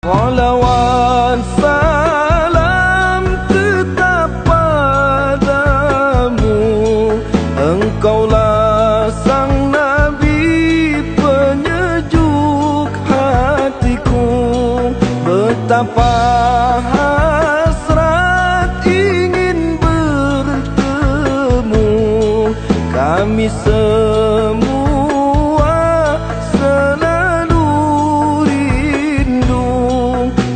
Salawat salam tetap padamu, Engkaulah sang Nabi penyejuk hatiku. Betapa hasrat ingin bertemu, kami semua selalu rindu.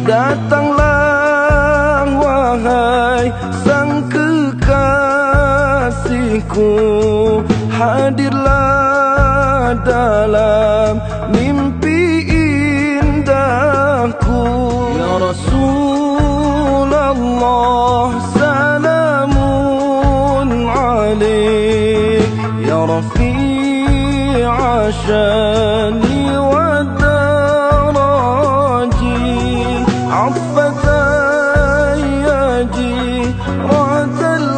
Datanglah wahai sang kekasihku, hadirlah dalam mimpi indahku. Ya Rasulullah salamun alaik, Ya Rafi'a syani wa daraji, Affatan ya jiratal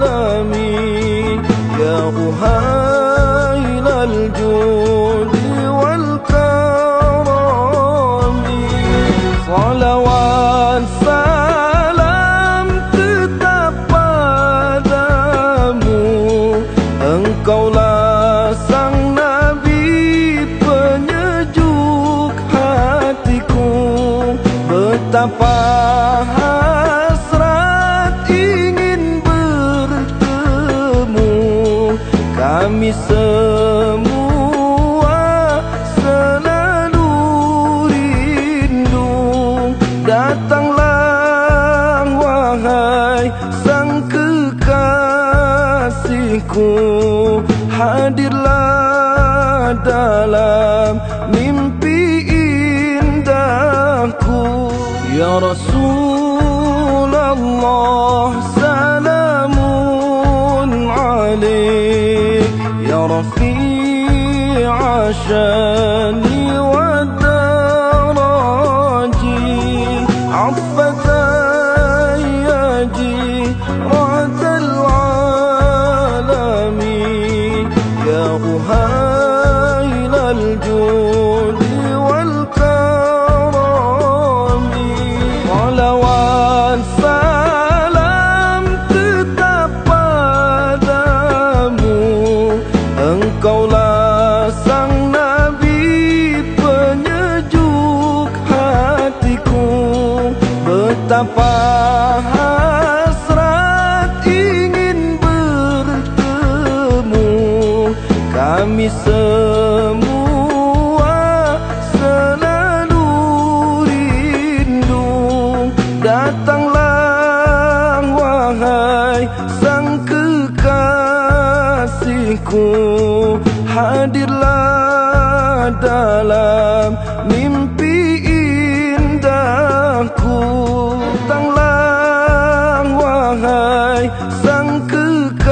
alamin, Ya uhailal judi wal karami. Salawat salam tetap padamu, Engkaulah sang Nabi penyejuk hatiku. Betapa hasrat ingin bertemu, kami semua selalu rindu. Datanglah wahai sang kekasihku, hadirlah dalam mimpi indahku. Ya Rasulullah salamun alaik, Ya Rafi'a syani wa daraji, Affatan ya jiratal alamin, Ya uhailal judi wal karami. Salawat salam tetap padamu, Engkaulah sang Nabi penyejuk hatiku. Betapa hasrat ingin bertemu, kami semua selalu rindu. Datanglah wahai sang kekasihku, hadirlah dalam mimpi indahku. Datanglah wahai sang kekasihku,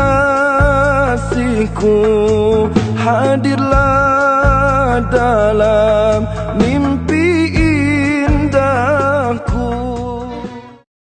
hadirlah dalam mimpi